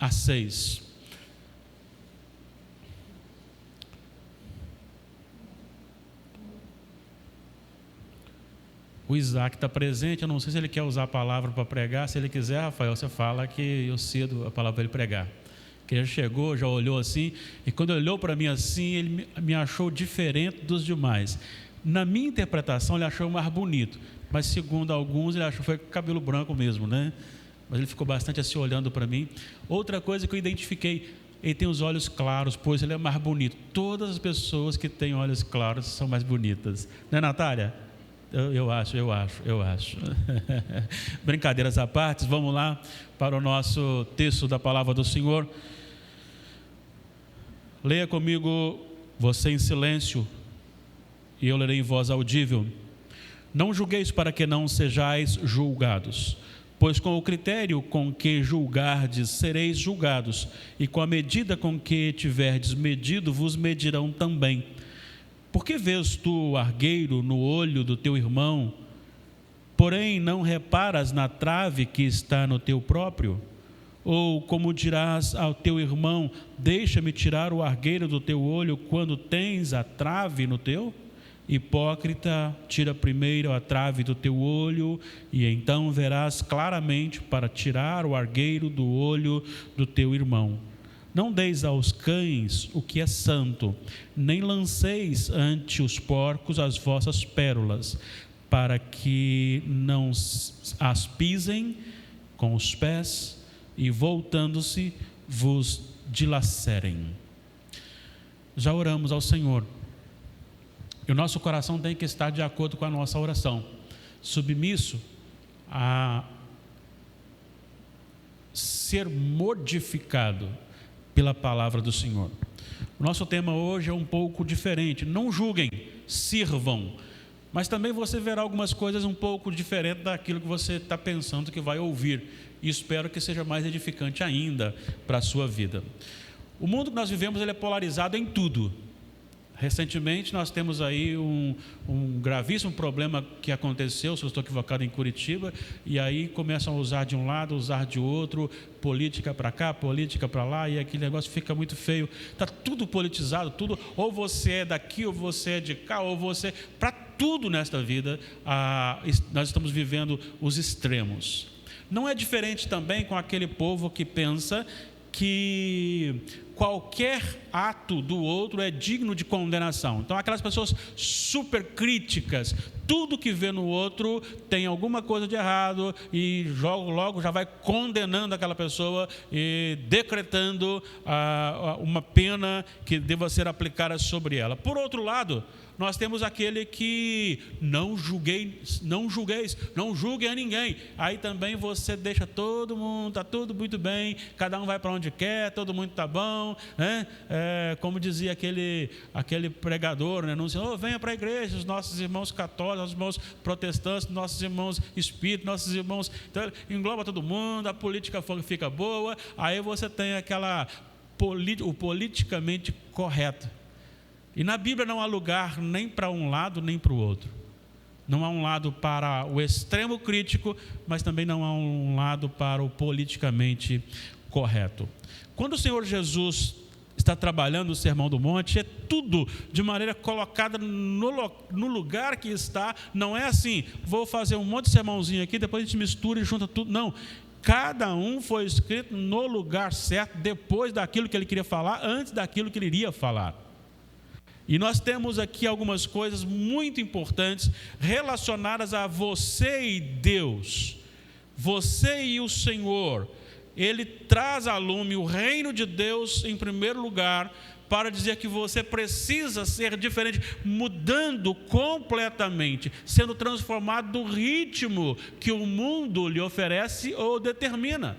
a 6. O Isaac está presente, eu não sei se ele quer usar a palavra para pregar. Se ele quiser, Rafael, você fala que eu cedo a palavra para ele pregar. Que ele já chegou, já olhou assim, e quando ele olhou para mim assim, ele me achou diferente dos demais. Na minha interpretação, ele achou mais bonito, mas segundo alguns, ele achou que foi cabelo branco mesmo, né? Mas ele ficou bastante assim olhando para mim. Outra coisa que eu identifiquei, ele tem os olhos claros, pois ele é mais bonito. Todas as pessoas que têm olhos claros são mais bonitas. Não é, Natália? Eu acho. Brincadeiras à parte, vamos lá para o nosso texto da palavra do Senhor. Leia comigo, você em silêncio, e eu lerei em voz audível. Não julgueis para que não sejais julgados, pois com o critério com que julgardes, sereis julgados, e com a medida com que tiverdes medido, vos medirão também. Por que vês tu o argueiro no olho do teu irmão, porém não reparas na trave que está no teu próprio? Ou como dirás ao teu irmão, deixa-me tirar o argueiro do teu olho, quando tens a trave no teu? Hipócrita, tira primeiro a trave do teu olho, e então verás claramente para tirar o argueiro do olho do teu irmão. Não deis aos cães o que é santo, nem lanceis ante os porcos as vossas pérolas, para que não as pisem com os pés e, voltando-se, vos dilacerem. Já oramos ao Senhor, e o nosso coração tem que estar de acordo com a nossa oração, submisso a ser modificado pela palavra do Senhor. O nosso tema hoje é um pouco diferente. Não julguem, sirvam. Mas também você verá algumas coisas um pouco diferentes daquilo que você está pensando que vai ouvir. E espero que seja mais edificante ainda para a sua vida. O mundo que nós vivemos, ele é polarizado em tudo. Recentemente nós temos aí um gravíssimo problema que aconteceu, se eu estou equivocado, em Curitiba, e aí começam a usar de um lado, usar de outro, política para cá, política para lá, e aquele negócio fica muito feio. Está tudo politizado, tudo, ou você é daqui, ou você é de cá, ou você... Para tudo nesta vida, nós estamos vivendo os extremos. Não é diferente também com aquele povo que pensa que qualquer ato do outro é digno de condenação. Então, aquelas pessoas super críticas, tudo que vê no outro tem alguma coisa de errado e logo já vai condenando aquela pessoa e decretando uma pena que deva ser aplicada sobre ela. Por outro lado, nós temos aquele que não julgueis, não julguem a ninguém. Aí também você deixa todo mundo, está tudo muito bem, cada um vai para onde quer, todo mundo está bom, né? Como dizia aquele pregador, né? Anunciando, venha para a igreja, os nossos irmãos católicos, os irmãos protestantes, nossos irmãos espíritas, nossos irmãos... Então, engloba todo mundo, a política fica boa, aí você tem o politicamente correto. E na Bíblia não há lugar nem para um lado nem para o outro. Não há um lado para o extremo crítico, mas também não há um lado para o politicamente correto. Quando o Senhor Jesus está trabalhando o Sermão do Monte, é tudo de maneira colocada no lugar que está. Não é assim, vou fazer um monte de sermãozinho aqui, depois a gente mistura e junta tudo. Não. Cada um foi escrito no lugar certo, depois daquilo que ele queria falar, antes daquilo que ele iria falar. E nós temos aqui algumas coisas muito importantes relacionadas a você e Deus, você e o Senhor. Ele traz a lume o reino de Deus em primeiro lugar, para dizer que você precisa ser diferente, mudando completamente, sendo transformado do ritmo que o mundo lhe oferece ou determina.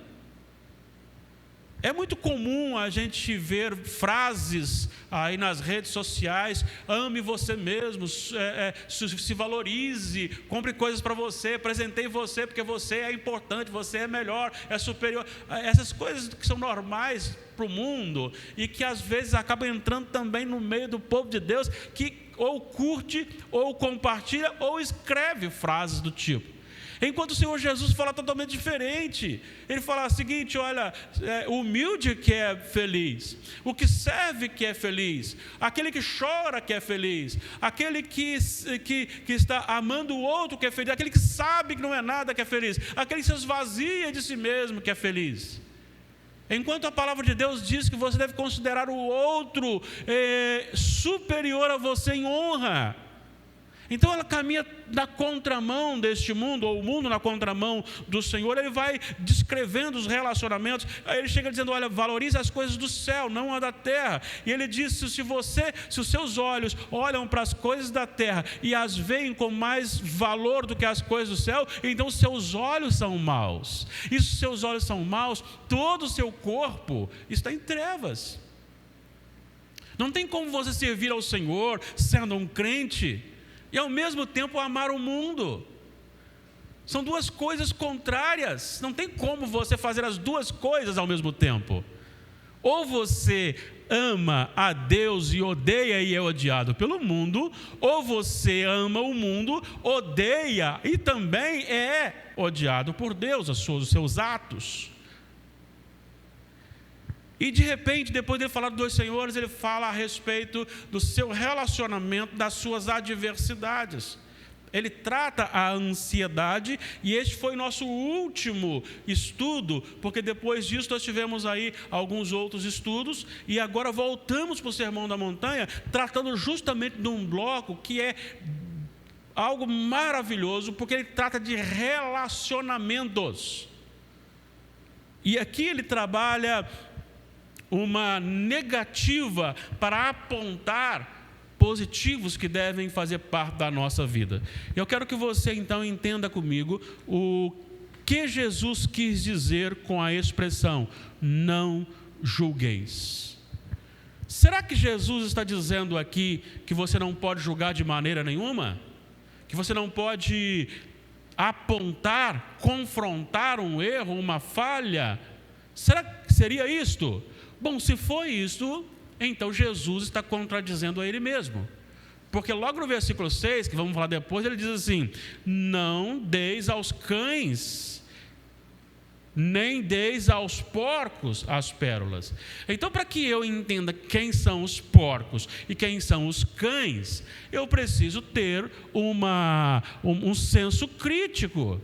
É muito comum a gente ver frases aí nas redes sociais: ame você mesmo, se valorize, compre coisas para você, presenteie você, porque você é importante, você é melhor, é superior. Essas coisas que são normais para o mundo e que às vezes acabam entrando também no meio do povo de Deus, que ou curte, ou compartilha, ou escreve frases do tipo. Enquanto o Senhor Jesus fala totalmente diferente. Ele fala o seguinte: olha, o humilde que é feliz, o que serve que é feliz, aquele que chora que é feliz, aquele que está amando o outro que é feliz, aquele que sabe que não é nada que é feliz, aquele que se esvazia de si mesmo que é feliz. Enquanto a palavra de Deus diz que você deve considerar o outro superior a você em honra. Então ela caminha na contramão deste mundo, ou o mundo na contramão do Senhor. Ele vai descrevendo os relacionamentos. Aí ele chega dizendo: olha, valorize as coisas do céu, não a da terra. E ele diz: se os seus olhos olham para as coisas da terra e as veem com mais valor do que as coisas do céu, então os seus olhos são maus. E se os seus olhos são maus, todo o seu corpo está em trevas. Não tem como você servir ao Senhor sendo um crente e ao mesmo tempo amar o mundo. São duas coisas contrárias. Não tem como você fazer as duas coisas ao mesmo tempo. Ou você ama a Deus e odeia e é odiado pelo mundo, ou você ama o mundo, odeia e também é odiado por Deus, os seus atos. E de repente, depois de falar dos dois senhores, ele fala a respeito do seu relacionamento, das suas adversidades. Ele trata a ansiedade, e este foi nosso último estudo, porque depois disso nós tivemos aí alguns outros estudos, e agora voltamos para o Sermão da Montanha, tratando justamente de um bloco que é algo maravilhoso, porque ele trata de relacionamentos. E aqui ele trabalha uma negativa para apontar positivos que devem fazer parte da nossa vida. Eu quero que você então entenda comigo o que Jesus quis dizer com a expressão não julgueis. Será que Jesus está dizendo aqui que você não pode julgar de maneira nenhuma? Que você não pode apontar, confrontar um erro, uma falha? Será que seria isto? Bom, se foi isto, então Jesus está contradizendo a ele mesmo. Porque logo no versículo 6, que vamos falar depois, ele diz assim: não deis aos cães, nem deis aos porcos as pérolas. Então, para que eu entenda quem são os porcos e quem são os cães, eu preciso ter um senso crítico.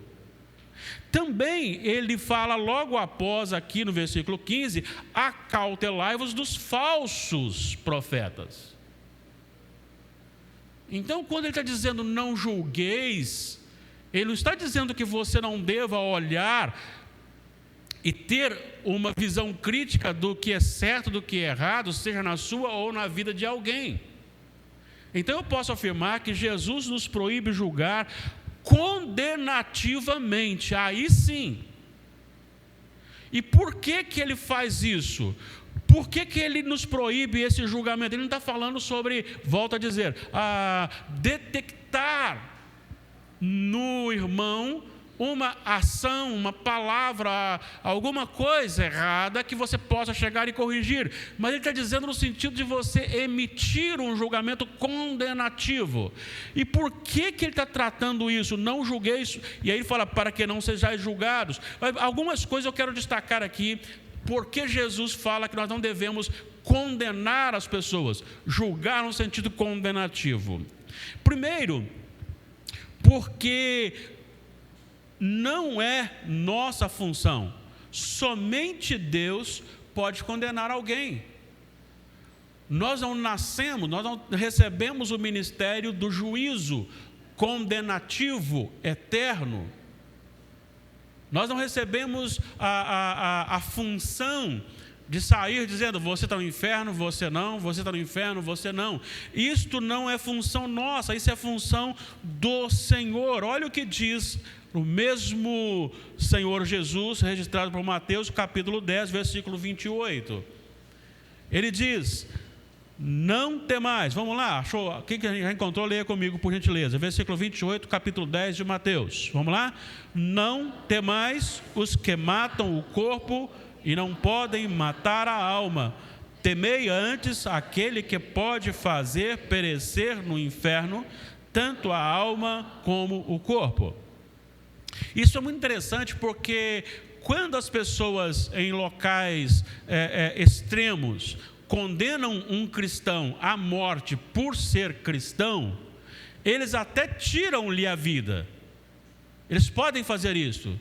Também ele fala logo após aqui no versículo 15: acautelai-vos dos falsos profetas. Então, quando ele está dizendo não julgueis, ele não está dizendo que você não deva olhar e ter uma visão crítica do que é certo, do que é errado, seja na sua ou na vida de alguém. Então eu posso afirmar que Jesus nos proíbe julgar condenativamente, aí sim. E por que ele faz isso? Por que ele nos proíbe esse julgamento? Ele não está falando sobre, volto a dizer, detectar no irmão uma ação, uma palavra, alguma coisa errada que você possa chegar e corrigir. Mas ele está dizendo no sentido de você emitir um julgamento condenativo. E por que ele está tratando isso? Não julgueis. E aí ele fala, para que não sejais julgados. Algumas coisas eu quero destacar aqui. Porque Jesus fala que nós não devemos condenar as pessoas, julgar no sentido condenativo. Primeiro, porque não é nossa função. Somente Deus pode condenar alguém. Nós não nascemos, nós não recebemos o ministério do juízo condenativo eterno. Nós não recebemos a função de sair dizendo, você está no inferno, você está no inferno, você não. Isto não é função nossa, isso é função do Senhor. Olha o que diz o mesmo Senhor Jesus, registrado por Mateus, capítulo 10, versículo 28. Ele diz, não temais, vamos lá, achou? Quem que já encontrou, leia comigo por gentileza, versículo 28, capítulo 10 de Mateus, vamos lá? Não temais os que matam o corpo e não podem matar a alma, temei antes aquele que pode fazer perecer no inferno, tanto a alma como o corpo. Isso é muito interessante porque quando as pessoas em locais extremos condenam um cristão à morte por ser cristão, eles até tiram-lhe a vida. Eles podem fazer isso,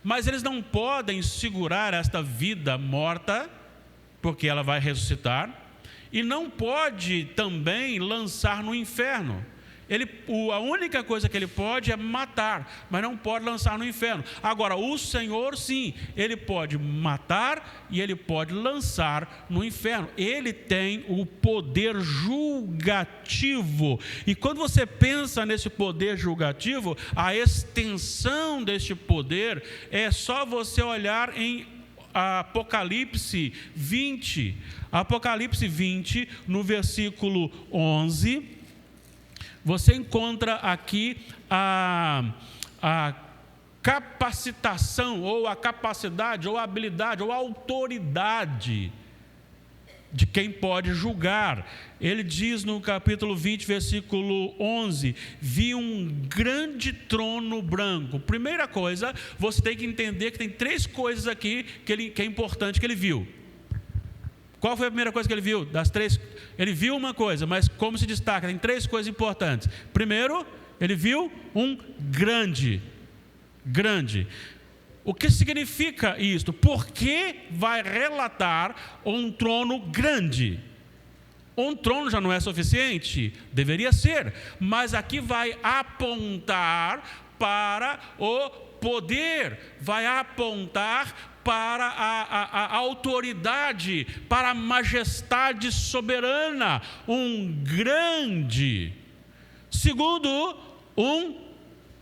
mas eles não podem segurar esta vida morta, porque ela vai ressuscitar, e não pode também lançar no inferno. A única coisa que ele pode é matar, mas não pode lançar no inferno. Agora, o Senhor sim, ele pode matar e ele pode lançar no inferno. Ele tem o poder julgativo. E quando você pensa nesse poder julgativo, a extensão deste poder é só você olhar em Apocalipse 20. Apocalipse 20, no versículo 11. Você encontra aqui a capacitação, ou a capacidade, ou a habilidade, ou a autoridade de quem pode julgar. Ele diz no capítulo 20, versículo 11: vi um grande trono branco. Primeira coisa, você tem que entender que tem 3 coisas aqui que é importante que ele viu. Qual foi a primeira coisa que ele viu? Das 3, ele viu uma coisa, mas como se destaca? Tem 3 coisas importantes. Primeiro, ele viu um grande. O que significa isto? Por que vai relatar um trono grande? Um trono já não é suficiente? Deveria ser, mas aqui vai apontar para o poder, vai apontar para a autoridade, para a majestade soberana, um grande. Segundo, um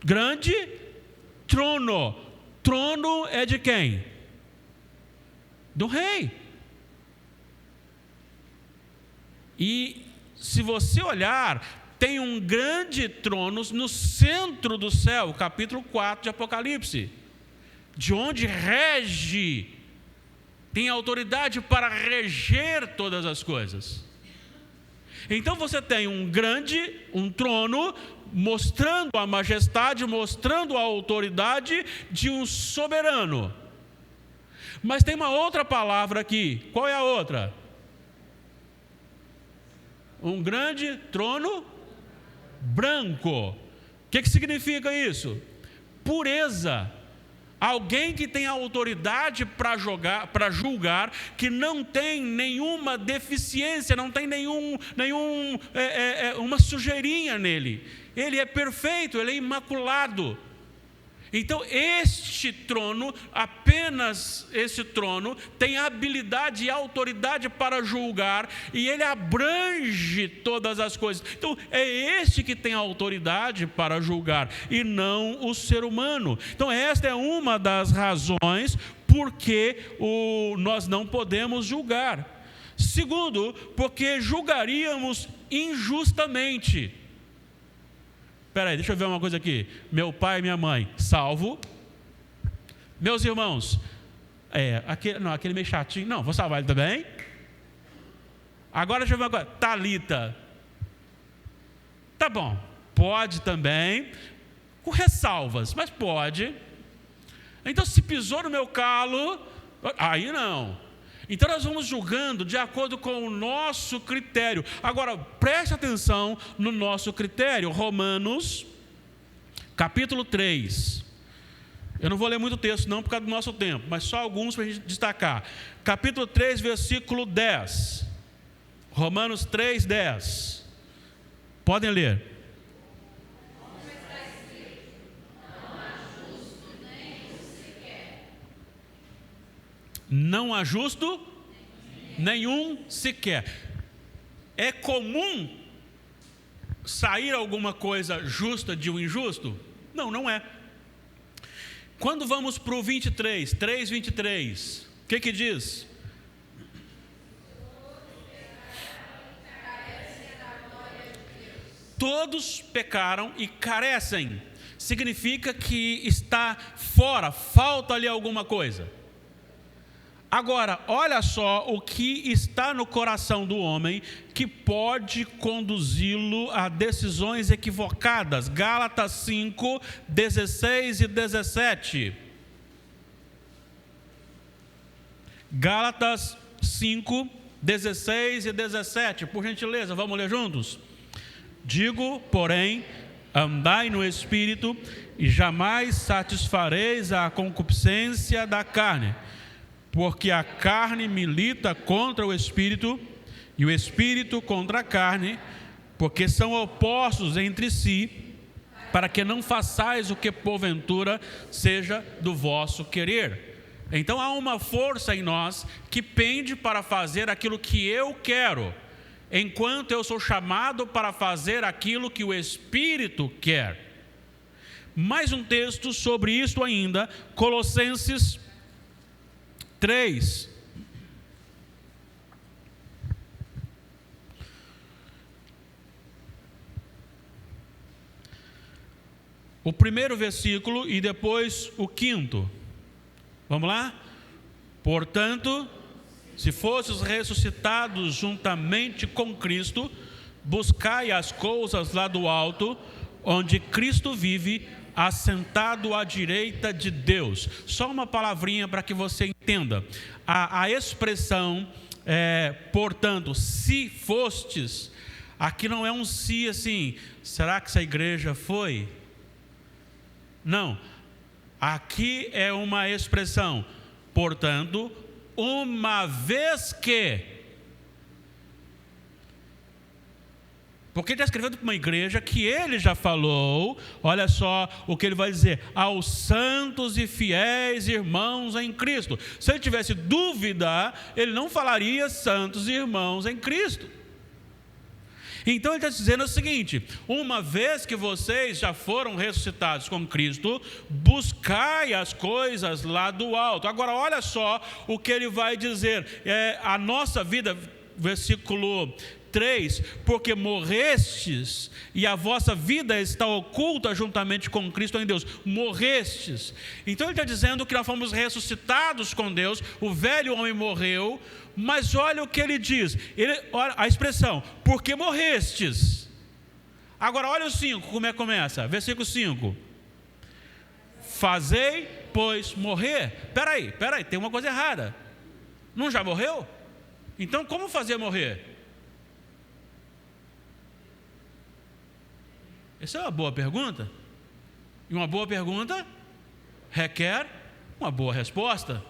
grande trono. Trono é de quem? Do rei. E se você olhar, tem um grande trono no centro do céu, capítulo 4 de Apocalipse, de onde rege, tem autoridade para reger todas as coisas. Então você tem um trono, mostrando a majestade, mostrando a autoridade de um soberano. Mas tem uma outra palavra aqui. Qual é a outra? Um grande trono branco. O que significa isso? Pureza. Alguém que tem autoridade para julgar, que não tem nenhuma deficiência, não tem uma sujeirinha nele. Ele é perfeito, ele é imaculado. Então este trono, apenas esse trono, tem habilidade e autoridade para julgar, e ele abrange todas as coisas. Então é este que tem autoridade para julgar, e não o ser humano. Então esta é uma das razões porque nós não podemos julgar. Segundo, porque julgaríamos injustamente. Espera aí, deixa eu ver uma coisa aqui. Meu pai e minha mãe, salvo. Meus irmãos, aquele meio chatinho, não, vou salvar ele também. Agora deixa eu ver uma coisa. Talita, tá bom, pode também, com ressalvas, mas pode. Então se pisou no meu calo, aí não. Então nós vamos julgando de acordo com o nosso critério. Agora, preste atenção no nosso critério. Romanos, capítulo 3. Eu não vou ler muito texto não por causa do nosso tempo, mas só alguns para a gente destacar. Capítulo 3, versículo 10. Romanos 3, 10. Podem ler. Não há justo nenhum sequer. É comum sair alguma coisa justa de um injusto? Não, não é. Quando vamos para o 23, 3:23, o que diz? Todos pecaram e carecem. Significa que está fora, falta ali alguma coisa. Agora, olha só o que está no coração do homem que pode conduzi-lo a decisões equivocadas. Gálatas 5, 16 e 17. Gálatas 5, 16 e 17. Por gentileza, vamos ler juntos? Digo, porém, andai no Espírito, e jamais satisfareis a concupiscência da carne. Porque a carne milita contra o Espírito, e o Espírito contra a carne, porque são opostos entre si, para que não façais o que porventura seja do vosso querer. Então há uma força em nós que pende para fazer aquilo que eu quero, enquanto eu sou chamado para fazer aquilo que o Espírito quer. Mais um texto sobre isso ainda, Colossenses 3. O primeiro versículo e depois o quinto. Vamos lá? Portanto, se fosses ressuscitados juntamente com Cristo, buscai as coisas lá do alto, onde Cristo vive, assentado à direita de Deus. Só uma palavrinha para que você entenda. A expressão, portanto, se fostes, aqui não é um se assim, será que essa igreja foi? Não, aqui é uma expressão, portanto, uma vez que. Porque ele está escrevendo para uma igreja que ele já falou, olha só o que ele vai dizer, aos santos e fiéis irmãos em Cristo. Se ele tivesse dúvida, ele não falaria santos e irmãos em Cristo. Então ele está dizendo o seguinte, uma vez que vocês já foram ressuscitados com Cristo, buscai as coisas lá do alto. Agora olha só o que ele vai dizer, a nossa vida, versículo 3, porque morrestes e a vossa vida está oculta juntamente com Cristo em Deus. Morrestes. Então ele está dizendo que nós fomos ressuscitados com Deus, o velho homem morreu, mas olha o que ele diz, olha a expressão, porque morrestes. Agora olha o 5, como é que começa? Versículo 5. Fazei, pois, morrer. Peraí, tem uma coisa errada. Não já morreu? Então como fazer morrer? Essa é uma boa pergunta. E uma boa pergunta requer uma boa resposta.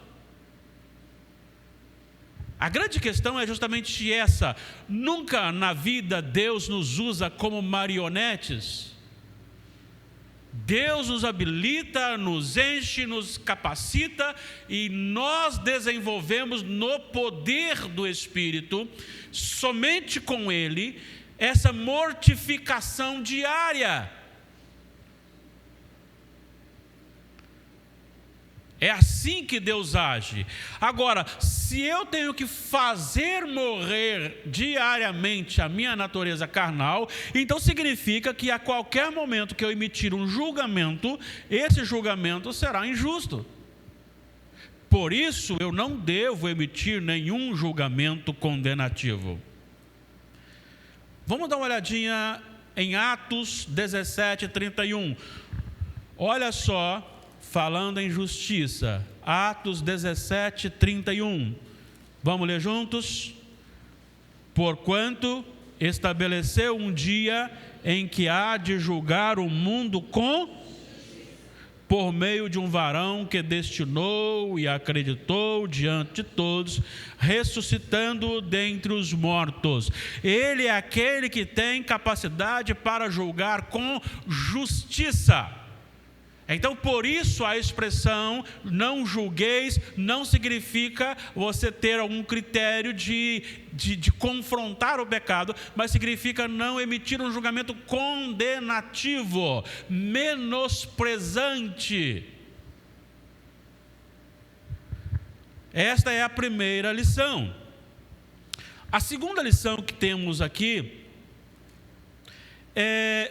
A grande questão é justamente essa. Nunca na vida Deus nos usa como marionetes. Deus nos habilita, nos enche, nos capacita e nós desenvolvemos no poder do Espírito, somente com Ele, essa mortificação diária. É assim que Deus age. Agora, se eu tenho que fazer morrer diariamente a minha natureza carnal, então significa que a qualquer momento que eu emitir um julgamento, esse julgamento será injusto. Por isso, eu não devo emitir nenhum julgamento condenativo. Vamos dar uma olhadinha em Atos 17, 31. Olha só, falando em justiça, Atos 17, 31. Vamos ler juntos? Porquanto estabeleceu um dia em que há de julgar o mundo por meio de um varão que destinou e acreditou diante de todos, ressuscitando dentre os mortos. Ele é aquele que tem capacidade para julgar com justiça. Então, por isso a expressão não julgueis não significa você ter algum critério de confrontar o pecado, mas significa não emitir um julgamento condenativo, menosprezante. Esta é a primeira lição. A segunda lição que temos aqui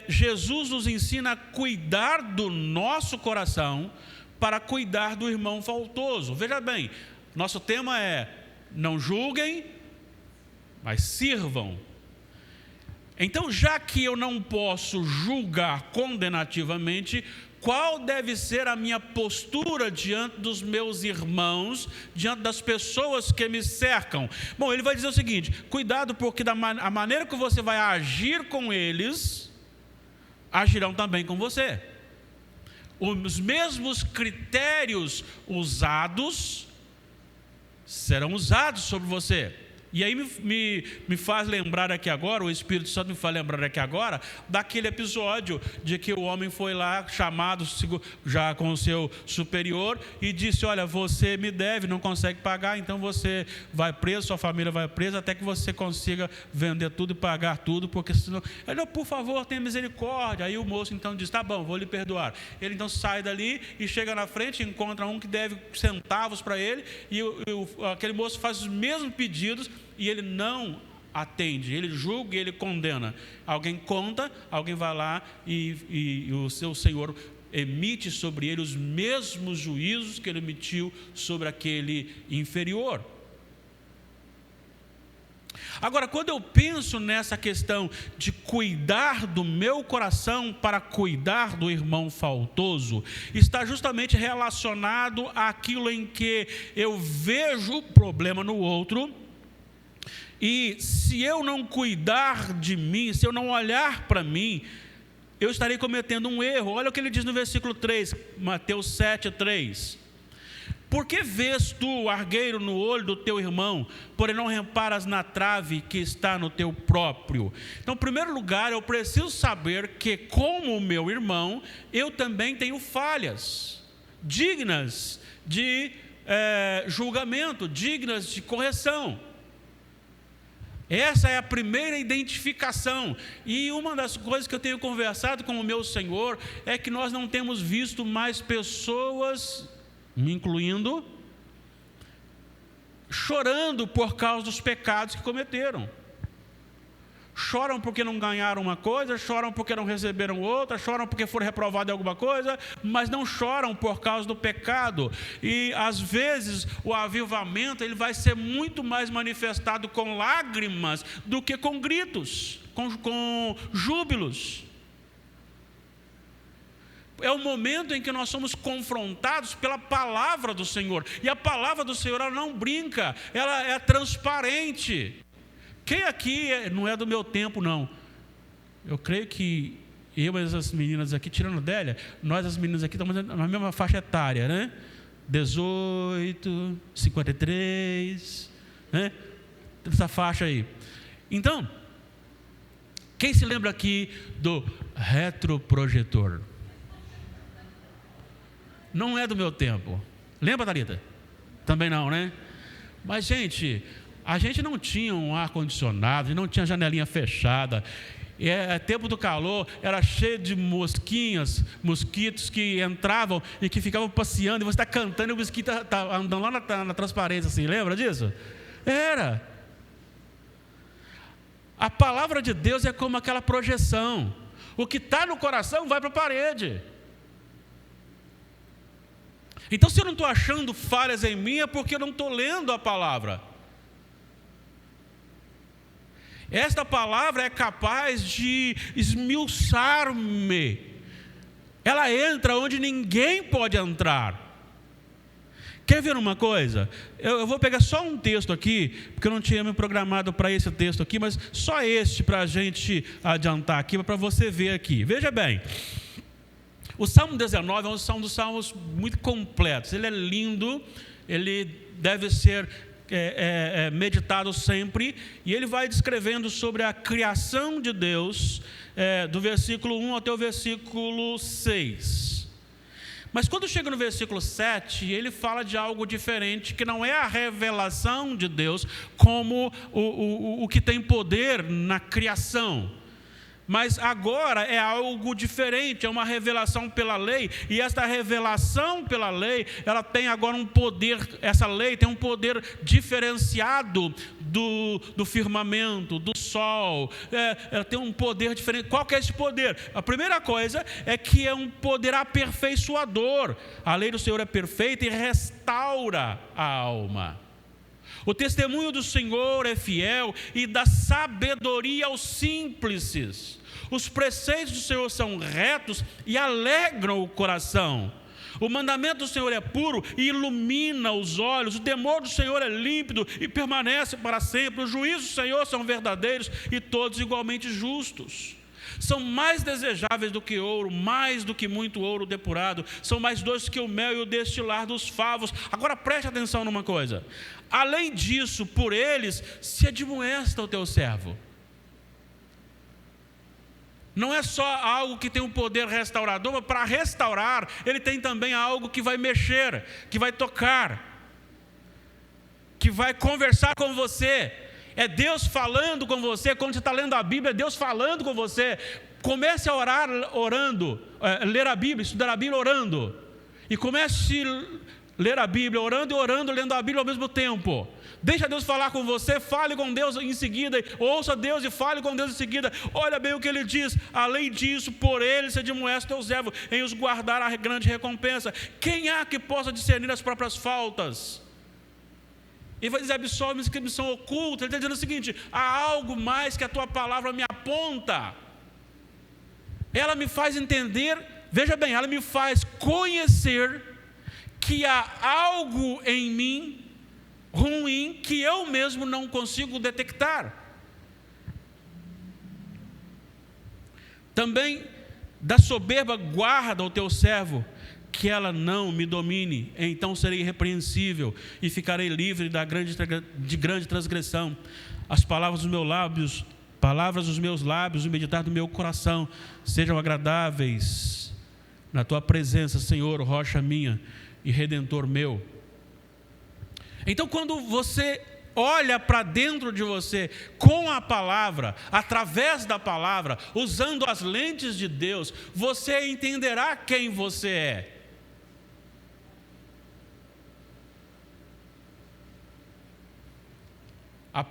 Jesus nos ensina a cuidar do nosso coração para cuidar do irmão faltoso. Veja bem, Nosso tema é: não julguem, mas sirvam. Então, já que eu não posso julgar condenativamente, qual deve ser a minha postura diante dos meus irmãos, diante das pessoas que me cercam? Bom, ele vai dizer o seguinte: cuidado, porque a maneira que você vai agir com eles, agirão também com você. Os mesmos critérios usados serão usados sobre você. E aí me faz lembrar aqui agora, o Espírito Santo me faz lembrar aqui agora, daquele episódio de que o homem foi lá, chamado já com o seu superior, e disse: olha, você me deve, não consegue pagar, então você vai preso, sua família vai presa, até que você consiga vender tudo e pagar tudo, porque senão... Ele: por favor, tenha misericórdia. Aí o moço então diz: tá bom, vou lhe perdoar. Ele então sai dali e chega na frente, encontra um que deve centavos para ele, e aquele moço faz os mesmos pedidos, e ele não atende, ele julga e ele condena. Alguém conta, alguém vai lá e o seu senhor emite sobre ele os mesmos juízos que ele emitiu sobre aquele inferior. Agora, quando eu penso nessa questão de cuidar do meu coração para cuidar do irmão faltoso, está justamente relacionado àquilo em que eu vejo o problema no outro. E se eu não cuidar de mim, se eu não olhar para mim, eu estarei cometendo um erro. Olha o que ele diz no versículo 3, Mateus 7:3. Por que vês tu o argueiro no olho do teu irmão, porém não reparas na trave que está no teu próprio? Então, em primeiro lugar, eu preciso saber que, como o meu irmão, eu também tenho falhas dignas de julgamento, dignas de correção. Essa é a primeira identificação. E uma das coisas que eu tenho conversado com o meu Senhor é que nós não temos visto mais pessoas, me incluindo, chorando por causa dos pecados que cometeram. Choram porque não ganharam uma coisa, choram porque não receberam outra, choram porque foram reprovados em alguma coisa, mas não choram por causa do pecado. E às vezes o avivamento ele vai ser muito mais manifestado com lágrimas do que com gritos, com júbilos. É o momento em que nós somos confrontados pela palavra do Senhor. E a palavra do Senhor, ela não brinca, ela é transparente. Quem aqui não é do meu tempo, não? Eu creio que eu e as meninas aqui, tirando Délia, nós as meninas aqui estamos na mesma faixa etária, né? 18, 53, né? Essa faixa aí. Então, quem se lembra aqui do retroprojetor? Não é do meu tempo. Lembra, Thalita? Também não, né? Mas, gente, a gente não tinha um ar-condicionado, não tinha janelinha fechada. Tempo do calor, era cheio de mosquitos que entravam e que ficavam passeando, e você está cantando e o mosquito está andando lá na transparência, assim, lembra disso? Era. A palavra de Deus é como aquela projeção. O que está no coração vai para a parede. Então, se eu não estou achando falhas em mim, é porque eu não estou lendo a palavra. Esta palavra é capaz de esmiuçar-me. Ela entra onde ninguém pode entrar. Quer ver uma coisa? Eu vou pegar só um texto aqui, porque eu não tinha me programado para esse texto aqui, mas só este para a gente adiantar aqui, para você ver aqui. Veja bem. O Salmo 19 é um dos salmos muito completos. Ele é lindo, ele deve ser meditado sempre, e ele vai descrevendo sobre a criação de Deus, do versículo 1 até o versículo 6. Mas quando chega no versículo 7, ele fala de algo diferente, que não é a revelação de Deus como o que tem poder na criação. Mas agora é algo diferente, é uma revelação pela lei, e esta revelação pela lei, ela tem agora um poder, essa lei tem um poder diferenciado do firmamento, do sol, ela tem um poder diferente. Qual que é esse poder? A primeira coisa é que é um poder aperfeiçoador. A lei do Senhor é perfeita e restaura a alma. O testemunho do Senhor é fiel e dá sabedoria aos simples. Os preceitos do Senhor são retos e alegram o coração. O mandamento do Senhor é puro e ilumina os olhos. O temor do Senhor é límpido e permanece para sempre. Os juízos do Senhor são verdadeiros e todos igualmente justos. São mais desejáveis do que ouro, mais do que muito ouro depurado. São mais doces que o mel e o destilar dos favos. Agora preste atenção numa coisa. Além disso, por eles se admoesta o teu servo. Não é só algo que tem um poder restaurador, mas para restaurar, ele tem também algo que vai mexer, que vai tocar, que vai conversar com você. É Deus falando com você. Quando você está lendo a Bíblia, é Deus falando com você. Comece a orar orando, ler a Bíblia, estudar a Bíblia orando. E comece a ler a Bíblia orando e orando, lendo a Bíblia ao mesmo tempo. Deixa Deus falar com você, fale com Deus em seguida, ouça Deus e fale com Deus em seguida. Olha bem o que ele diz: além disso, por ele se admoesta teu servo em os guardar a grande recompensa. Quem há que possa discernir as próprias faltas? Ele vai dizer: absolve-me que me são ocultas. Ele está dizendo o seguinte: há algo mais que a tua palavra me aponta. Ela me faz entender, veja bem, ela me faz conhecer que há algo em mim ruim que eu mesmo não consigo detectar. Também da soberba guarda o teu servo, que ela não me domine, então serei irrepreensível e ficarei livre de grande transgressão. As palavras dos meus lábios, o meditar do meu coração sejam agradáveis na tua presença, Senhor, rocha minha e redentor meu. Então, quando você olha para dentro de você com a palavra, através da palavra, usando as lentes de Deus, você entenderá quem você é. Há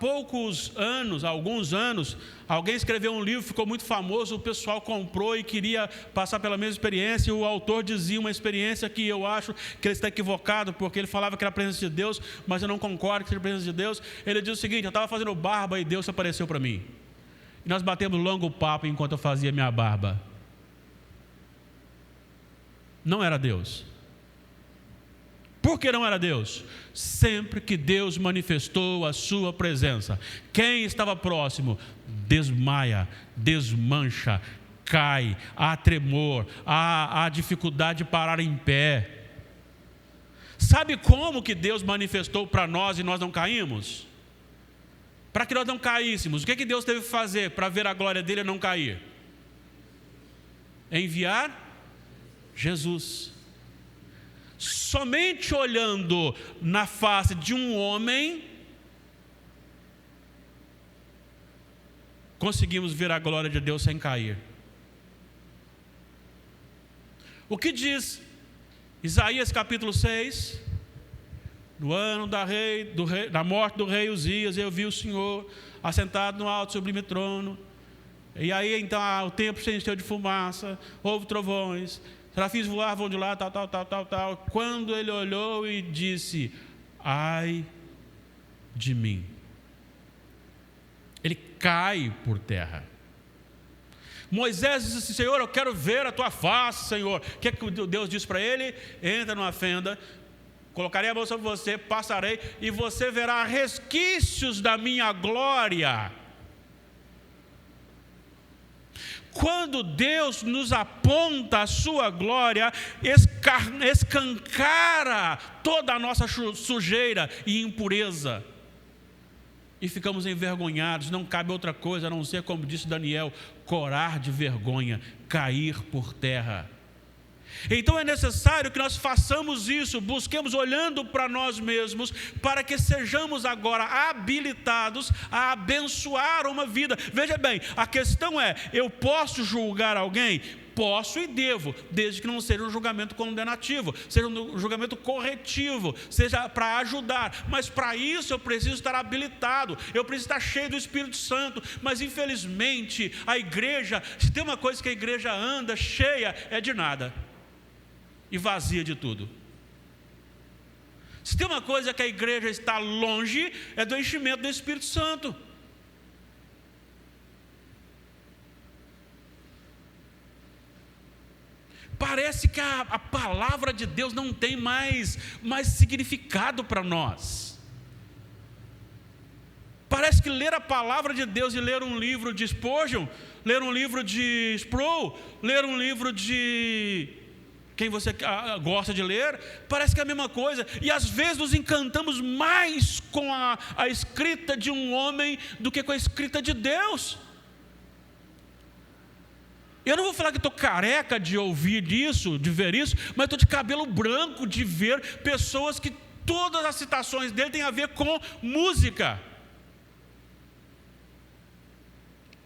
alguns anos, alguém escreveu um livro, ficou muito famoso, o pessoal comprou e queria passar pela mesma experiência, e o autor dizia uma experiência que eu acho que ele está equivocado, porque ele falava que era a presença de Deus, mas eu não concordo que seja a presença de Deus. Ele diz o seguinte: eu estava fazendo barba e Deus apareceu para mim. E nós batemos longo papo enquanto eu fazia minha barba. Não era Deus. Por que não era Deus? Sempre que Deus manifestou a sua presença, quem estava próximo desmaia, desmancha, cai, há tremor, há dificuldade de parar em pé. Sabe como que Deus manifestou para nós e nós não caímos? Para que nós não caíssemos, o que Deus teve que fazer para ver a glória dele e não cair? Enviar Jesus. Somente olhando na face de um homem, conseguimos ver a glória de Deus sem cair. O que diz Isaías capítulo 6? No ano da morte do rei Uzias, eu vi o Senhor assentado no alto sublime trono. E aí então o templo se encheu de fumaça, houve trovões, serafins voavam de lá, tal. Quando ele olhou e disse: ai de mim. Ele cai por terra. Moisés disse assim: Senhor, eu quero ver a tua face, Senhor. O que Deus disse para ele? Entra numa fenda, colocarei a mão sobre você, passarei, e você verá resquícios da minha glória. Quando Deus nos aponta a sua glória, escancara toda a nossa sujeira e impureza. E ficamos envergonhados, não cabe outra coisa a não ser, como disse Daniel, corar de vergonha, cair por terra. Então é necessário que nós façamos isso, busquemos olhando para nós mesmos, para que sejamos agora habilitados a abençoar uma vida. Veja bem, a questão é: eu posso julgar alguém? Posso e devo, desde que não seja um julgamento condenativo, seja um julgamento corretivo, seja para ajudar. Mas para isso eu preciso estar habilitado, eu preciso estar cheio do Espírito Santo. Mas infelizmente a igreja, se tem uma coisa que a igreja anda cheia, é de nada e vazia de tudo. Se tem uma coisa que a igreja está longe, é do enchimento do Espírito Santo. Parece que a palavra de Deus não tem mais significado para nós. Parece que ler a palavra de Deus e ler um livro de Spurgeon, ler um livro de Sproul, ler um livro de quem você gosta de ler, parece que é a mesma coisa. E às vezes nos encantamos mais com a escrita de um homem do que com a escrita de Deus. Eu não vou falar que estou careca de ouvir isso, de ver isso, mas estou de cabelo branco de ver pessoas que todas as citações dele têm a ver com música.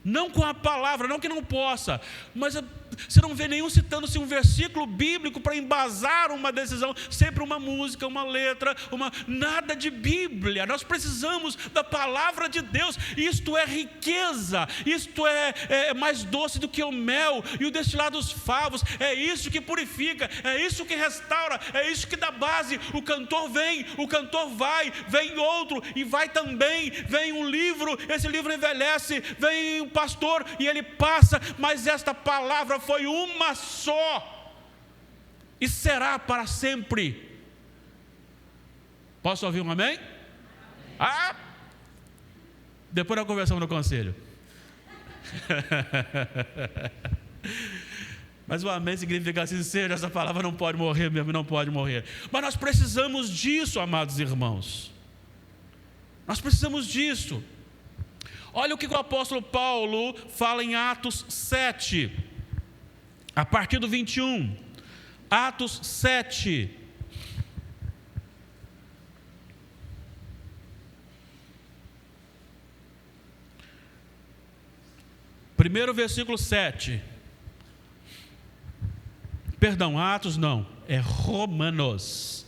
Não com a palavra, não que não possa, mas você não vê nenhum citando-se um versículo bíblico para embasar uma decisão, sempre uma música, uma letra, nada de Bíblia. Nós precisamos da palavra de Deus. Isto é riqueza, isto é mais doce do que o mel e o destilado dos favos. É isso que purifica, é isso que restaura, é isso que dá base. O cantor vem, o cantor vai, vem outro e vai também. Vem um livro, esse livro envelhece, vem um pastor e ele passa, mas esta palavra foi uma só e será para sempre. Posso ouvir um amém? Ah, depois da conversão no conselho. Mas o amém significa assim: seja, essa palavra não pode morrer mesmo, não pode morrer. Mas nós precisamos disso, amados irmãos. Nós precisamos disso. Olha o que o apóstolo Paulo fala em Atos 7, a partir do 21. Atos 7. Primeiro versículo 7. Perdão, Atos não, é Romanos.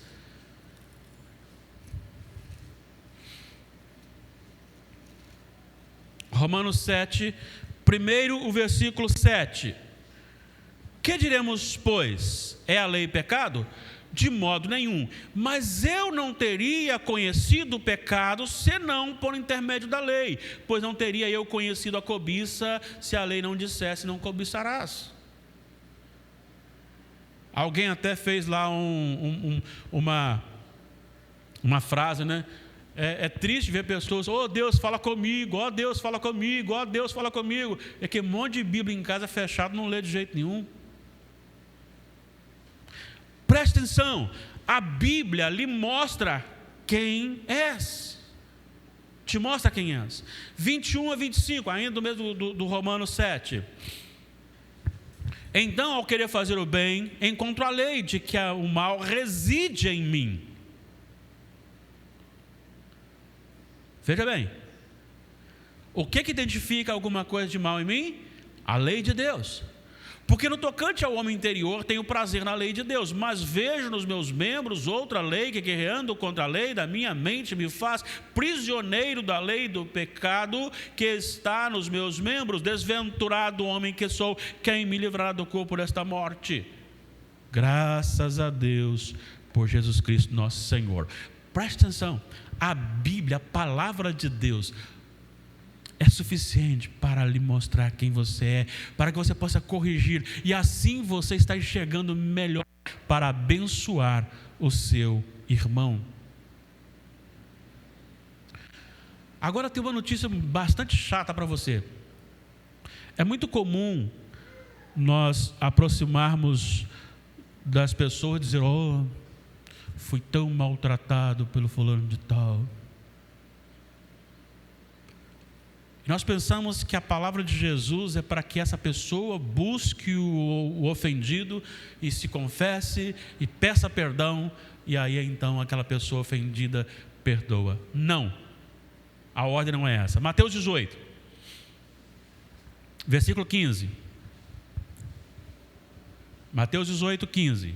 Romanos 7, primeiro o versículo 7. Que diremos, pois? É a lei pecado? De modo nenhum. Mas eu não teria conhecido o pecado senão por intermédio da lei, pois não teria eu conhecido a cobiça se a lei não dissesse: não cobiçarás. Alguém até fez lá uma frase, né? É triste ver pessoas: oh Deus, fala comigo, oh Deus, fala comigo, oh Deus, fala comigo. É que um monte de Bíblia em casa fechado não lê de jeito nenhum. Preste atenção, a Bíblia lhe mostra quem és. Te mostra quem és. 21 a 25, ainda do mesmo do Romanos 7. Então, ao querer fazer o bem, encontro a lei de que o mal reside em mim. Veja bem, o que identifica alguma coisa de mal em mim? A lei de Deus. Porque no tocante ao homem interior tenho prazer na lei de Deus, mas vejo nos meus membros outra lei que, guerreando contra a lei da minha mente, me faz prisioneiro da lei do pecado que está nos meus membros. Desventurado homem que sou, quem me livrará do corpo desta morte? Graças a Deus por Jesus Cristo nosso Senhor. Preste atenção, a Bíblia, a palavra de Deus, é suficiente para lhe mostrar quem você é, para que você possa corrigir, e assim você está enxergando melhor para abençoar o seu irmão. Agora tem uma notícia bastante chata para você. É muito comum nós aproximarmos das pessoas e dizer: oh, fui tão maltratado pelo fulano de tal. Nós pensamos que a palavra de Jesus é para que essa pessoa busque o ofendido e se confesse e peça perdão, e aí então aquela pessoa ofendida perdoa. Não, a ordem não é essa. Mateus 18, versículo 15. Mateus 18, 15.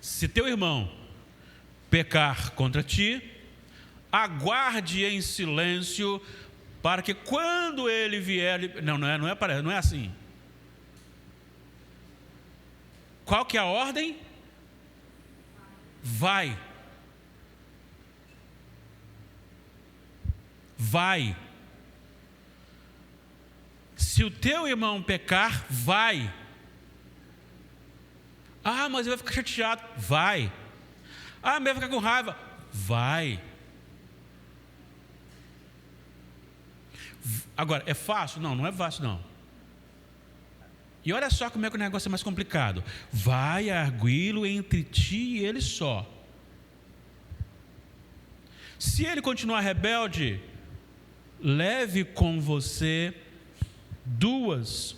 Se teu irmão pecar contra ti, aguarde em silêncio, para que quando ele vier... Não é assim. Qual que é a ordem? Vai. Vai. Se o teu irmão pecar, vai. Ah, mas ele vai ficar chateado. Vai. Ah, mas vai ficar com raiva. Vai. Agora, é fácil? Não, não é fácil não. E olha só como é que o negócio é mais complicado. Vai arguí-lo entre ti e ele só. Se ele continuar rebelde, leve com você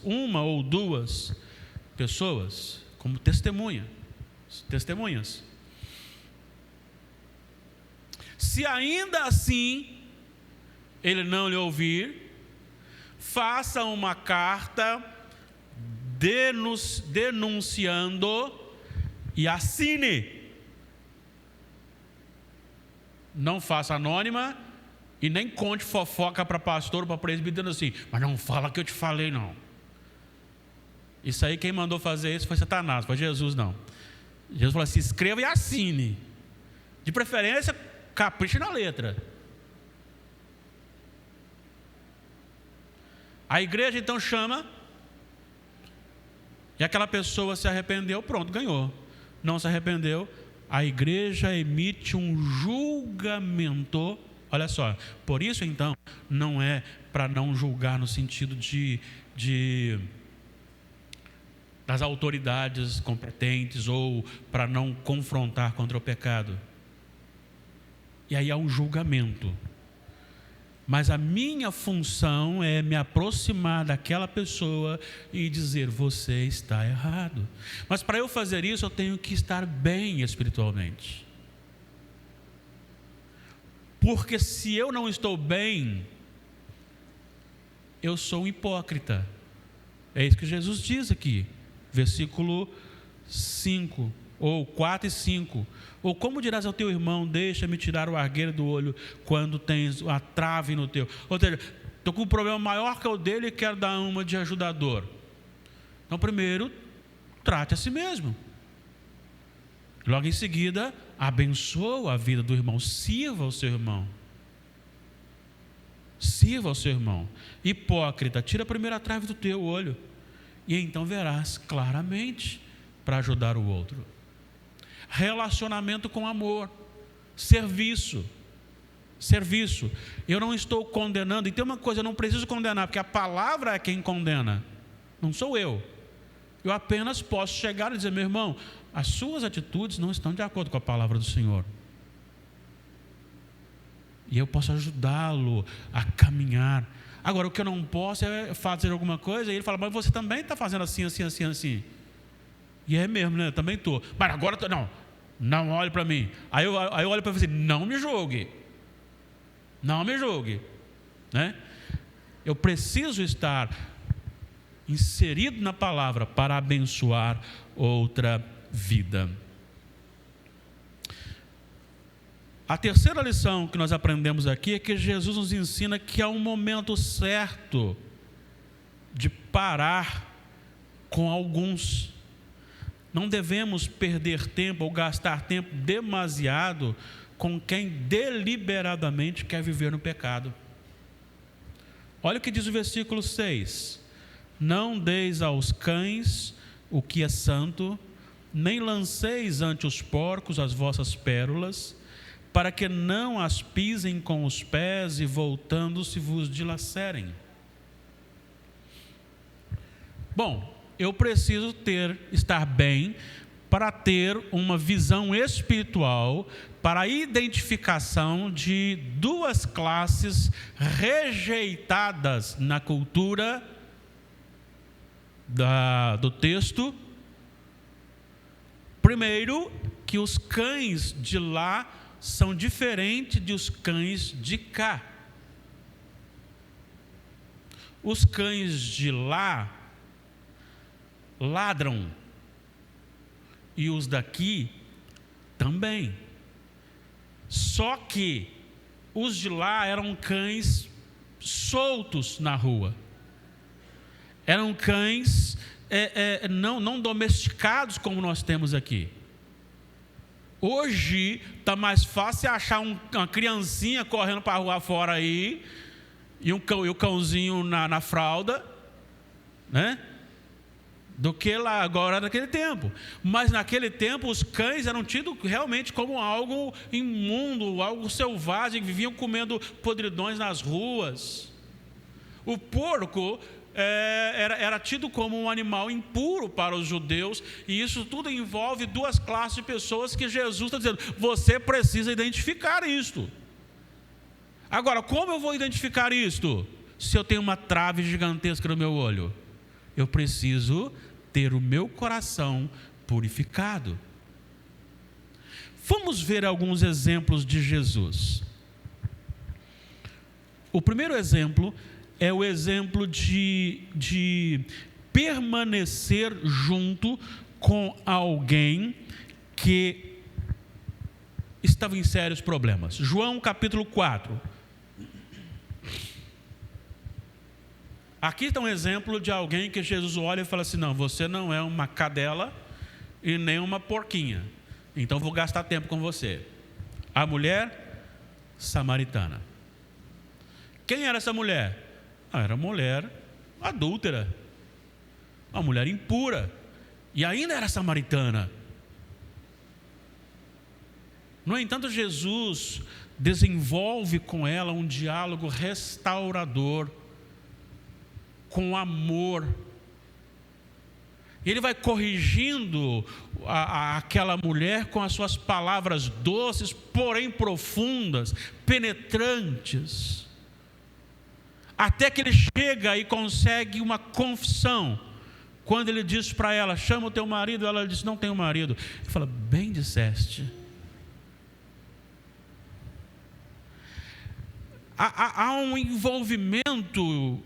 uma ou duas pessoas como testemunhas. Se ainda assim ele não lhe ouvir, faça uma carta denunciando e assine. Não faça anônima e nem conte fofoca para pastor ou para presbítero assim, mas não fala que eu te falei não. Isso aí quem mandou fazer isso foi Satanás, foi Jesus não. Jesus falou assim, escreva e assine. De preferência, capriche na letra. A igreja então chama, e aquela pessoa se arrependeu, pronto, ganhou. Não se arrependeu, a igreja emite um julgamento. Olha só, por isso então, não é para não julgar no sentido das autoridades competentes ou para não confrontar contra o pecado. E aí há um julgamento. Mas a minha função é me aproximar daquela pessoa e dizer, você está errado. Mas para eu fazer isso, eu tenho que estar bem espiritualmente. Porque se eu não estou bem, eu sou um hipócrita. É isso que Jesus diz aqui, versículo 5, ou 4 e 5. Ou como dirás ao teu irmão, deixa-me tirar o argueiro do olho quando tens a trave no teu. Ou seja, estou com um problema maior que o dele e quero dar uma de ajudador. Então primeiro, trate a si mesmo. Logo em seguida, abençoa a vida do irmão, sirva ao seu irmão. Sirva ao seu irmão. Hipócrita, tira a primeira trave do teu olho, e então verás claramente para ajudar o outro. Relacionamento com amor, serviço. Eu não estou condenando, e tem uma coisa, eu não preciso condenar, porque a palavra é quem condena, não sou eu. Eu apenas posso chegar e dizer, meu irmão, as suas atitudes não estão de acordo com a palavra do Senhor. E eu posso ajudá-lo a caminhar. Agora, o que eu não posso é fazer alguma coisa, e ele fala, mas você também está fazendo assim. E é mesmo, né? Eu também estou. Mas agora, não olhe para mim. Aí eu olho para você, não me julgue. Né? Eu preciso estar inserido na palavra para abençoar outra vida. A terceira lição que nós aprendemos aqui é que Jesus nos ensina que há um momento certo de parar com alguns. Não devemos perder tempo ou gastar tempo demasiado com quem deliberadamente quer viver no pecado. Olha o que diz o versículo 6. Não deis aos cães o que é santo, nem lanceis ante os porcos as vossas pérolas, para que não as pisem com os pés e voltando-se vos dilacerem. Bom, eu preciso estar bem para ter uma visão espiritual para a identificação de duas classes rejeitadas na cultura do texto. Primeiro, que os cães de lá são diferentes dos cães de cá. Os cães de lá ladram, e os daqui também. Só que os de lá eram cães soltos na rua. Eram cães não domesticados como nós temos aqui. Hoje está mais fácil achar uma criancinha correndo para a rua fora aí, e o cãozinho na fralda, né? Do que lá agora naquele tempo. Mas naquele tempo os cães eram tidos realmente como algo imundo, algo selvagem, viviam comendo podridões nas ruas. O porco era tido como um animal impuro para os judeus, e isso tudo envolve duas classes de pessoas que Jesus está dizendo: você precisa identificar isto. Agora, como eu vou identificar isto? Se eu tenho uma trave gigantesca no meu olho, eu preciso ter o meu coração purificado. Vamos ver alguns exemplos de Jesus. O primeiro exemplo é o exemplo de permanecer junto com alguém que estava em sérios problemas. João capítulo 4. Aqui está um exemplo de alguém que Jesus olha e fala assim: não, você não é uma cadela e nem uma porquinha, então vou gastar tempo com você. A mulher samaritana. Quem era essa mulher? Era uma mulher adúltera, uma mulher impura, e ainda era samaritana. No entanto, Jesus desenvolve com ela um diálogo restaurador, com amor. Ele vai corrigindo aquela mulher com as suas palavras doces, porém profundas, penetrantes, até que ele chega e consegue uma confissão. Quando ele diz para ela: chama o teu marido, ela diz: não tenho marido. Ele fala: bem disseste. Há um envolvimento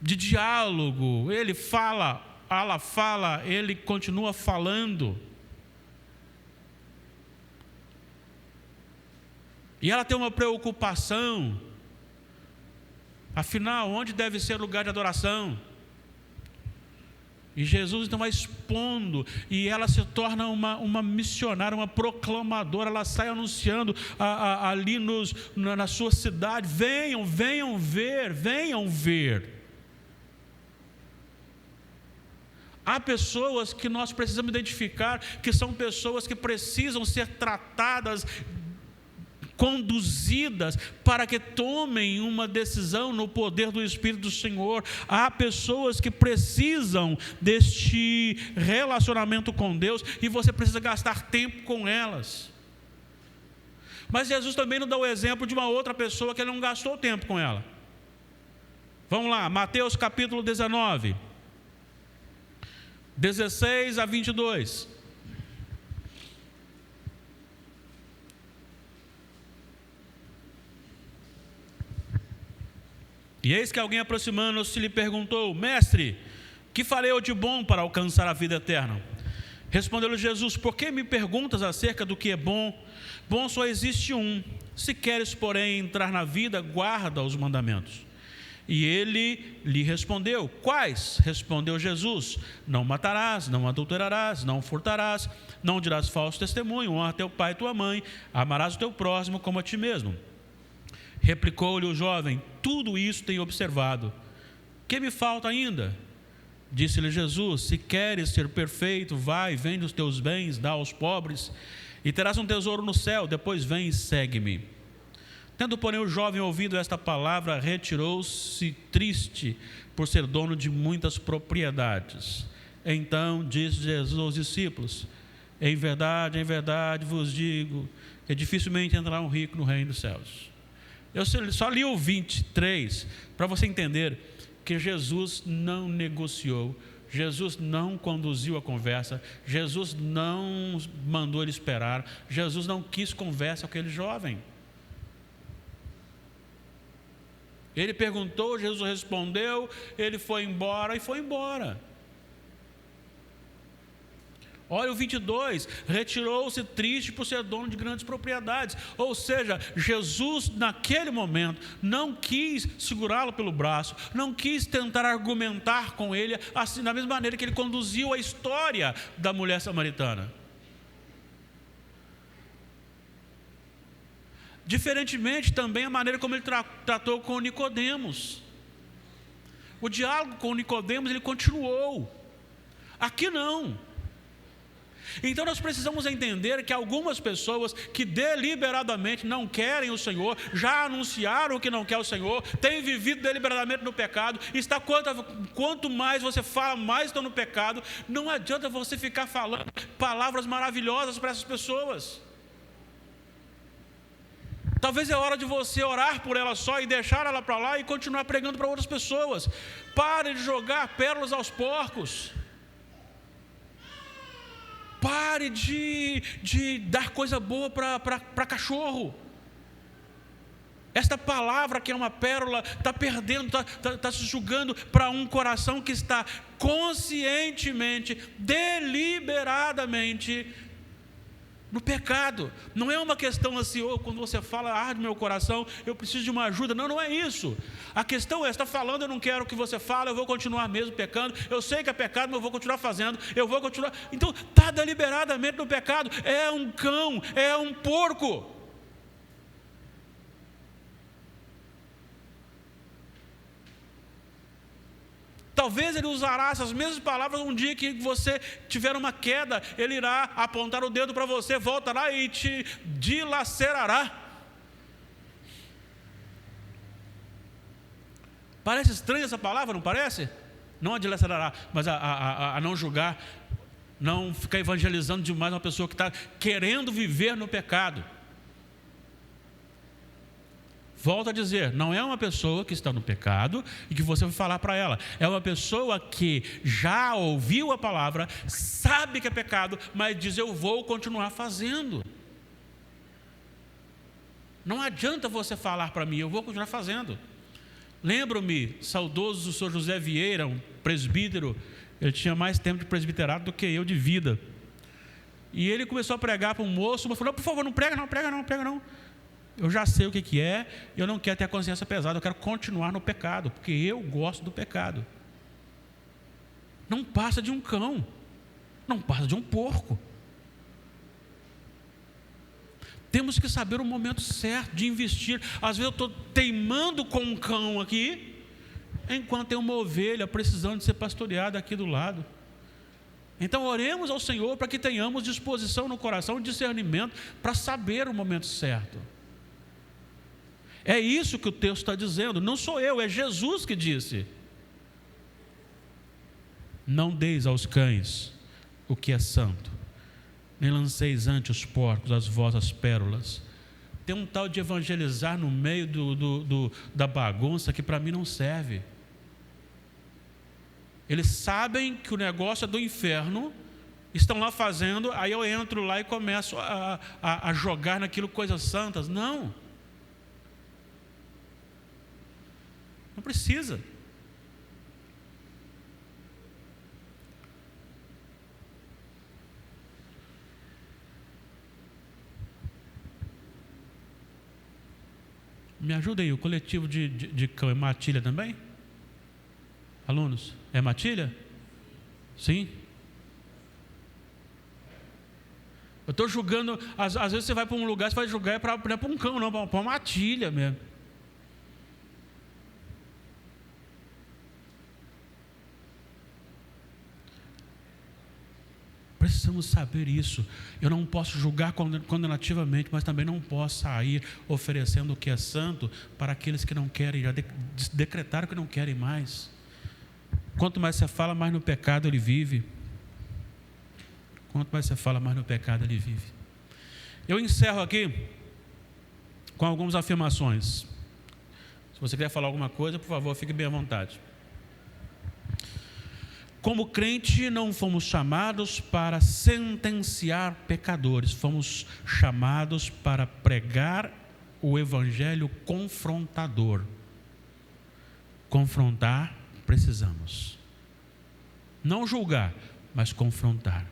de diálogo. Ele fala, ela fala, ele continua falando. E ela tem uma preocupação. Afinal, onde deve ser o lugar de adoração? E Jesus então vai expondo, e ela se torna uma missionária, uma proclamadora. Ela sai anunciando ali na sua cidade: venham ver, venham ver. Há pessoas que nós precisamos identificar, que são pessoas que precisam ser tratadas, conduzidas para que tomem uma decisão no poder do Espírito do Senhor. Há pessoas que precisam deste relacionamento com Deus, e você precisa gastar tempo com elas. Mas Jesus também nos dá o exemplo de uma outra pessoa que ele não gastou tempo com ela. Vamos lá, Mateus capítulo 19, 16 a 22. E eis que alguém, aproximando-se, lhe perguntou: mestre, que farei eu de bom para alcançar a vida eterna? Respondeu-lhe Jesus: por que me perguntas acerca do que é bom? Bom só existe um. Se queres, porém, entrar na vida, guarda os mandamentos. E ele lhe respondeu: quais? Respondeu Jesus: não matarás, não adulterarás, não furtarás, não dirás falso testemunho, honra teu pai e tua mãe, amarás o teu próximo como a ti mesmo. Replicou-lhe o jovem: tudo isso tenho observado. Que me falta ainda? Disse-lhe Jesus: se queres ser perfeito, vai, vende os teus bens, dá aos pobres, e terás um tesouro no céu, depois vem e segue-me. Tendo, porém, o jovem ouvido esta palavra, retirou-se triste, por ser dono de muitas propriedades. Então disse Jesus aos discípulos: Em verdade vos digo, que dificilmente entrará um rico no reino dos céus. Eu só li o 23 para você entender que Jesus não negociou, Jesus não conduziu a conversa, Jesus não mandou ele esperar, Jesus não quis conversa com aquele jovem. Ele perguntou, Jesus respondeu, ele foi embora e foi embora. Olha o 22, retirou-se triste por ser dono de grandes propriedades. Ou seja, Jesus naquele momento não quis segurá-lo pelo braço, não quis tentar argumentar com ele, assim, da mesma maneira que ele conduziu a história da mulher samaritana. Diferentemente também a maneira como ele tratou com Nicodemos. O diálogo com Nicodemos ele continuou. Aqui não. Então nós precisamos entender que algumas pessoas que deliberadamente não querem o Senhor, já anunciaram que não quer o Senhor, têm vivido deliberadamente no pecado, quanto mais você fala, mais estão no pecado. Não adianta você ficar falando palavras maravilhosas para essas pessoas. Talvez é hora de você orar por ela só e deixar ela para lá e continuar pregando para outras pessoas. Pare de jogar pérolas aos porcos. Pare de dar coisa boa para cachorro. Esta palavra que é uma pérola está perdendo, está se julgando para um coração que está conscientemente, deliberadamente no pecado. Não é uma questão assim, quando você fala, arde meu coração, eu preciso de uma ajuda. Não, não é isso. A questão é, está falando, eu não quero que você fale, eu vou continuar mesmo pecando, eu sei que é pecado, mas eu vou continuar fazendo, eu vou continuar. Então, está deliberadamente no pecado, é um cão, é um porco. Talvez ele usará essas mesmas palavras um dia que você tiver uma queda, ele irá apontar o dedo para você, voltará e te dilacerará. Parece estranha essa palavra, não parece? Não a dilacerará, mas a não julgar, não ficar evangelizando demais uma pessoa que está querendo viver no pecado. Volto a dizer, não é uma pessoa que está no pecado e que você vai falar para ela. É uma pessoa que já ouviu a palavra, sabe que é pecado, mas diz, eu vou continuar fazendo. Não adianta você falar para mim, eu vou continuar fazendo. Lembro-me, saudoso do Sr. José Vieira, um presbítero, ele tinha mais tempo de presbiterado do que eu de vida. E ele começou a pregar para um moço, mas falou, por favor, não prega não. Eu já sei o que é, eu não quero ter a consciência pesada, eu quero continuar no pecado, porque eu gosto do pecado. Não passa de um cão, não passa de um porco. Temos que saber o momento certo de investir. Às vezes eu estou teimando com um cão aqui, enquanto tem uma ovelha precisando de ser pastoreada aqui do lado. Então oremos ao Senhor para que tenhamos disposição no coração, discernimento, para saber o momento certo. É isso que o texto está dizendo, não sou eu, é Jesus que disse. Não deis aos cães o que é santo, nem lanceis ante os porcos as vossas pérolas. Tem um tal de evangelizar no meio da bagunça que para mim não serve. Eles sabem que o negócio é do inferno, estão lá fazendo, aí eu entro lá e começo a jogar naquilo coisas santas. Não precisa. Me ajuda aí, o coletivo de cão é matilha também? Alunos, é matilha? Sim? Eu estou julgando, às vezes você vai para um lugar, você vai julgar para um cão, não, para uma matilha mesmo. Precisamos saber isso. Eu não posso julgar condenativamente, mas também não posso sair oferecendo o que é santo para aqueles que não querem, já decretaram que não querem mais. Quanto mais você fala, mais no pecado ele vive. Quanto mais você fala, mais no pecado ele vive. Eu encerro aqui com algumas afirmações. Se você quer falar alguma coisa, por favor, fique bem à vontade. Como crente, não fomos chamados para sentenciar pecadores, fomos chamados para pregar o evangelho confrontador. Confrontar, precisamos. Não julgar, mas confrontar.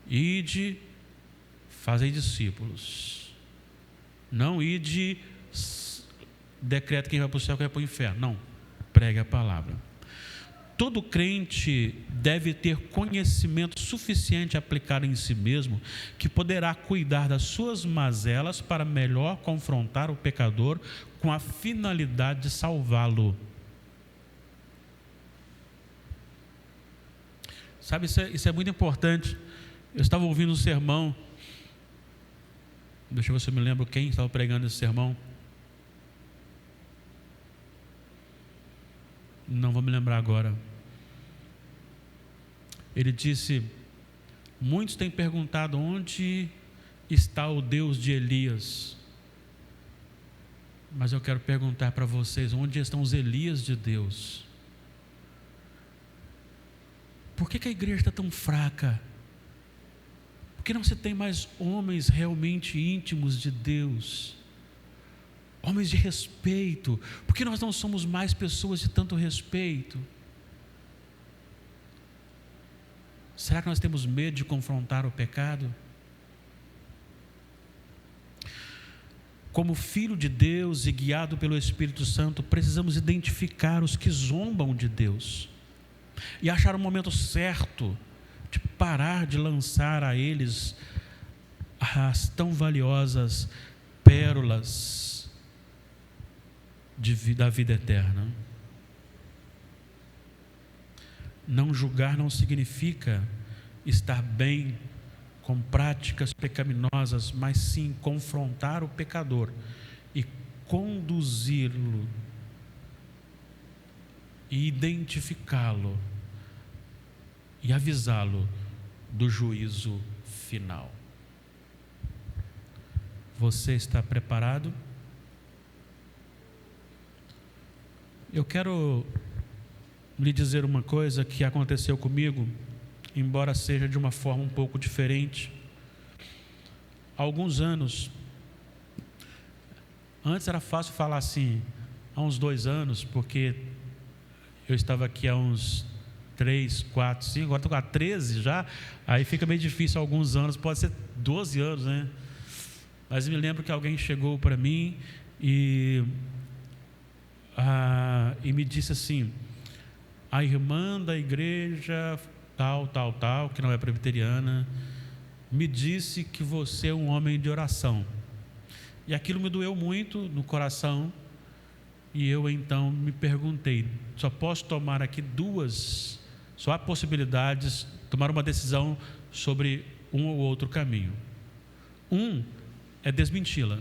Ide, fazei discípulos. Não ide, decreta quem vai para o céu, quem vai para o inferno. Não, pregue a palavra. Todo crente deve ter conhecimento suficiente aplicado em si mesmo, que poderá cuidar das suas mazelas para melhor confrontar o pecador com a finalidade de salvá-lo. Sabe, isso é muito importante. Eu estava ouvindo um sermão, deixa eu ver se eu me lembro quem estava pregando esse sermão. Não vou me lembrar agora. Ele disse: muitos têm perguntado onde está o Deus de Elias. Mas eu quero perguntar para vocês, onde estão os Elias de Deus? Por que a igreja está tão fraca? Por que não se tem mais homens realmente íntimos de Deus? Homens de respeito. Por que nós não somos mais pessoas de tanto respeito? Será que nós temos medo de confrontar o pecado? Como filho de Deus e guiado pelo Espírito Santo, precisamos identificar os que zombam de Deus e achar o momento certo de parar de lançar a eles as tão valiosas pérolas da vida eterna. Não julgar não significa estar bem com práticas pecaminosas, mas sim confrontar o pecador e conduzi-lo e identificá-lo e avisá-lo do juízo final. Você está preparado? Eu quero lhe dizer uma coisa que aconteceu comigo, embora seja de uma forma um pouco diferente. Há alguns anos, antes era fácil falar assim, há uns 2 anos, porque eu estava aqui há uns 3, 4, 5, agora estou há 13 já, aí fica meio difícil alguns anos, pode ser 12 anos, né? Mas me lembro que alguém chegou para mim e me disse assim: a irmã da igreja tal, que não é presbiteriana, me disse que você é um homem de oração. E aquilo me doeu muito no coração, e eu então me perguntei, só posso tomar aqui só há possibilidades, tomar uma decisão sobre um ou outro caminho. É desmenti-la.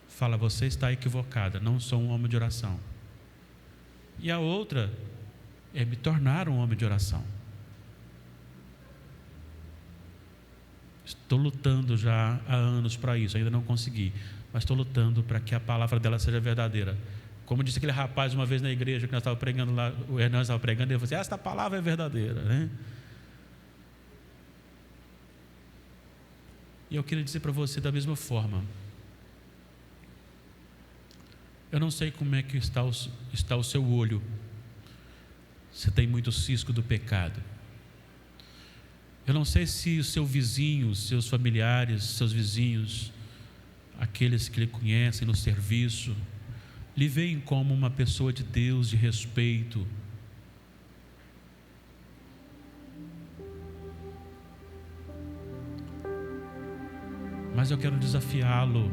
Fala, você está equivocada, não sou um homem de oração. E a outra é me tornar um homem de oração. Estou lutando já há anos para isso, ainda não consegui, mas estou lutando para que a palavra dela seja verdadeira. Como disse aquele rapaz uma vez na igreja que nós estávamos pregando lá, o Hernandes estava pregando, ele falou assim: esta palavra é verdadeira, né? E eu queria dizer para você da mesma forma. Eu não sei como é que está o seu olho. Você tem muito cisco do pecado. Eu não sei se o seu vizinho, seus familiares, seus vizinhos, aqueles que lhe conhecem no serviço, lhe veem como uma pessoa de Deus, de respeito. Mas eu quero desafiá-lo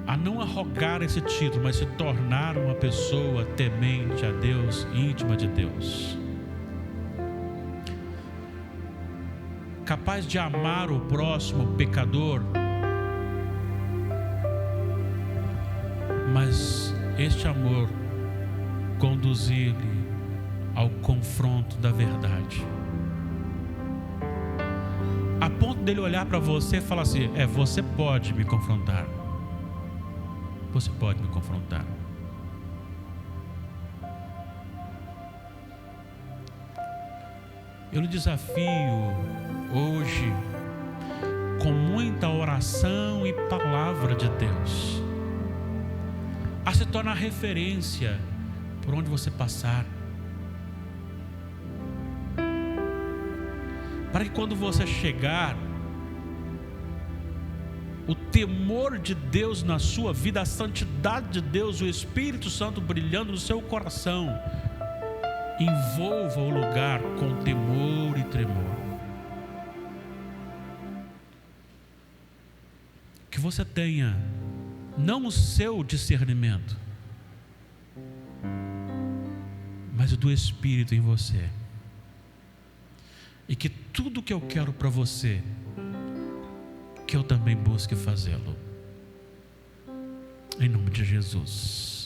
a não arrogar esse título, mas se tornar uma pessoa temente a Deus, íntima de Deus, capaz de amar o próximo pecador, mas este amor conduzir-lhe ao confronto da verdade. A ponto dele olhar para você e falar assim: você pode me confrontar. Você pode me confrontar. Eu lhe desafio hoje, com muita oração e palavra de Deus, a se tornar referência por onde você passar, para que quando você chegar, o temor de Deus na sua vida, a santidade de Deus, o Espírito Santo brilhando no seu coração, envolva o lugar com temor e tremor. Que você tenha não o seu discernimento, mas o do Espírito em você. E que tudo que eu quero para você, que eu também busque fazê-lo. Em nome de Jesus.